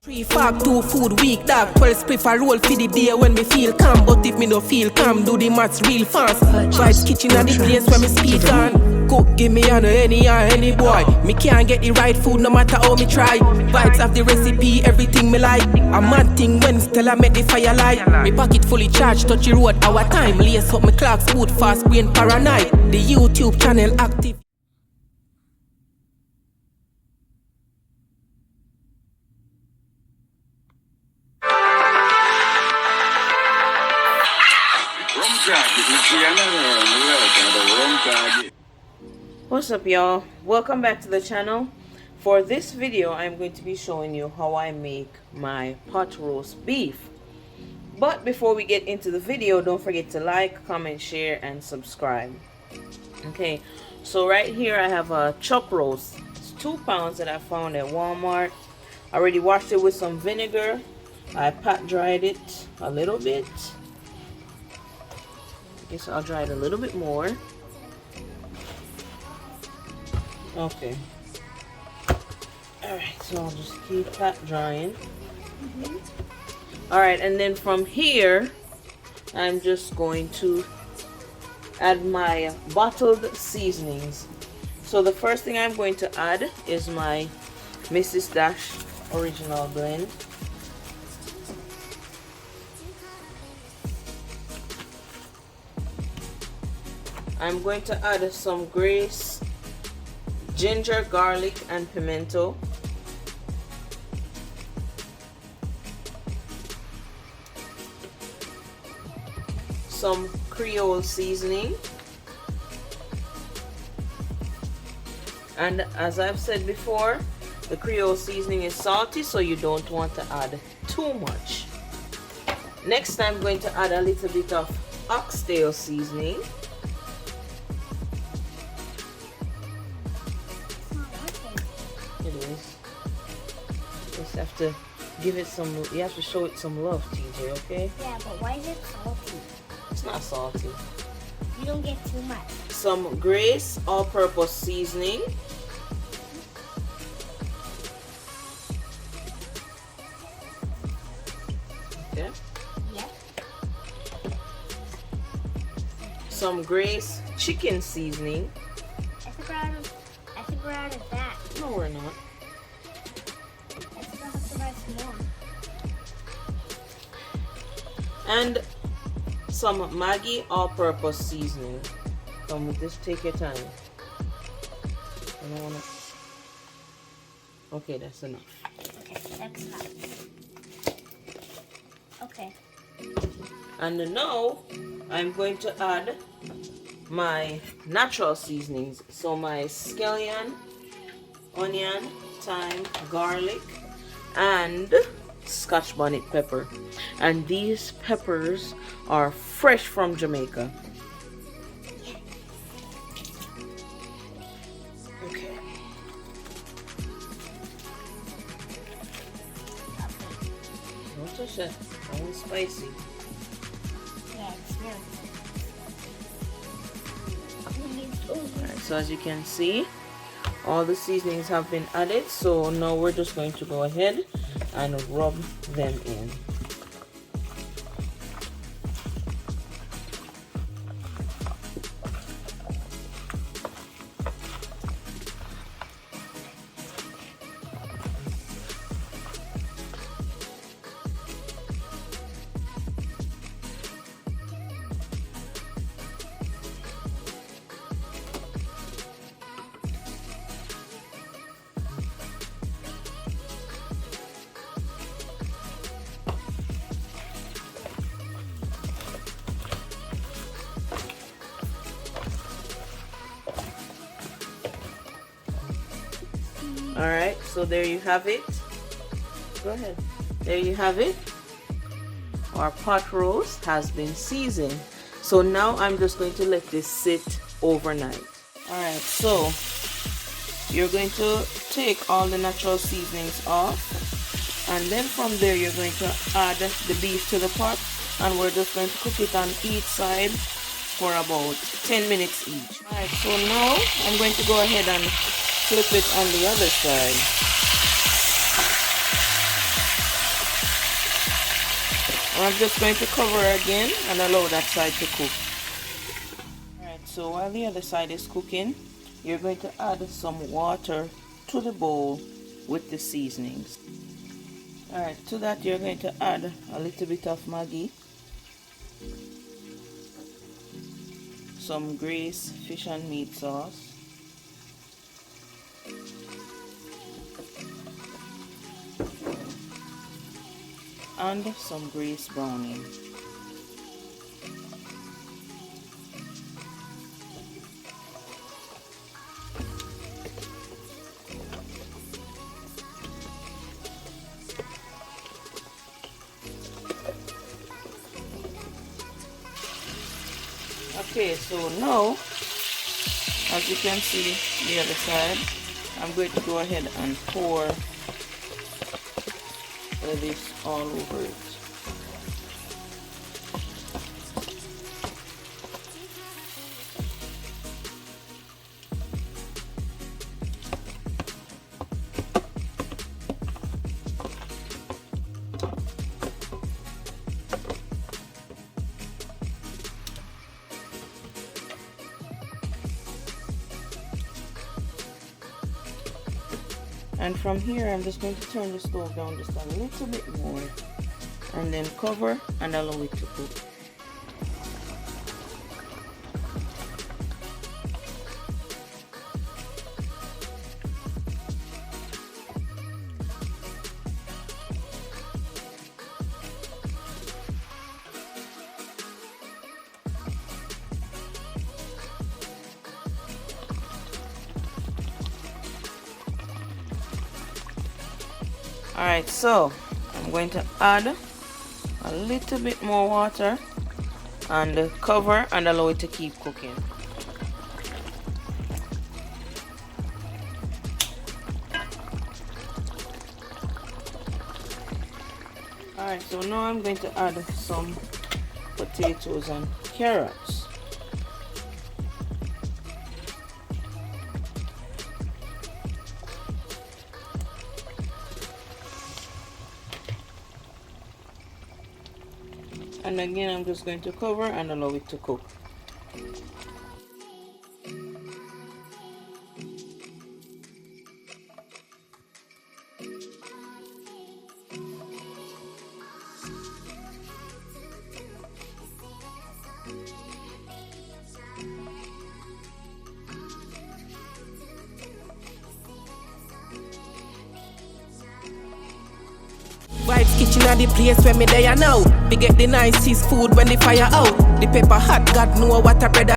3 fag 2 food week dog 12 spliff a roll for the day when me feel calm. But if me no feel calm, do the maths real fast. Vibes kitchen and the place where me speak on. Cook give me on any boy. Me can't get the right food no matter how me try. Vibes have the recipe, everything me like. A mad thing when still I make the fire light. Me pocket fully charged, touch the road our time. Lace up me clocks, smooth fast, brain paranoid. The YouTube channel active. What's up, y'all? Welcome back to the channel. For this video, I'm going to be showing you how I make my pot roast beef. But before we get into the video, don't forget to like, comment, share, and subscribe. Okay, so right here I have a chuck roast. It's 2 pounds that I found at Walmart. I already washed it with some vinegar. I pat dried it a little bit. I guess I'll dry it a little bit more. Okay. Alright, so I'll just keep pat drying. Alright, and then from here, I'm just going to add my bottled seasonings. So the first thing I'm going to add is my Mrs. Dash Original Blend. I'm going to add some Grace ginger, garlic, and pimento. Some Creole seasoning. And as I've said before, the Creole seasoning is salty, so you don't want to add too much. Next, I'm going to add a little bit of oxtail seasoning. Just have to give it some, you have to show it some love, TJ, okay? Yeah, but why is it salty? It's not salty. You don't get too much. Some Grace all-purpose seasoning. Okay. Yep. Some Grace chicken seasoning. I think we're out of that. No, we're not. I still have to buy some more. And some Maggi all-purpose seasoning. Just take your time. I don't wanna... Okay, that's enough. Okay, that's enough. Okay. And now I'm going to add my natural seasonings. So my scallion, onion, thyme, garlic, and Scotch bonnet pepper. And these peppers are fresh from Jamaica. Okay. Don't touch that. That one's spicy. Yeah, it's really Alright, so as you can see, all the seasonings have been added. So now we're just going to go ahead and rub them in. Alright, so there you have it. Go ahead. There you have it. Our pot roast has been seasoned. So now I'm just going to let this sit overnight. Alright, so you're going to take all the natural seasonings off. And then from there you're going to add the beef to the pot. And we're just going to cook it on each side for about 10 minutes each. Alright, so now I'm going to go ahead and flip it on the other side. I'm just going to cover again and allow that side to cook. Alright, so while the other side is cooking, you're going to add some water to the bowl with the seasonings. Alright, to that you're going to add a little bit of Maggi, some Grace fish and meat sauce, and some Grace browning. Okay, so now, as you can see the other side, I'm going to go ahead and pour this all over it. And from here, I'm just going to turn the stove down just a little bit more and then cover and allow it to cook. Alright, so I'm going to add a little bit more water and cover and allow it to keep cooking. Alright, so now I'm going to add some potatoes and carrots. And again, I'm just going to cover and allow it to cook. Vibes kitchen are the place where me there now. We get the nicest food when the fire out. The pepper hot, God know what a bread.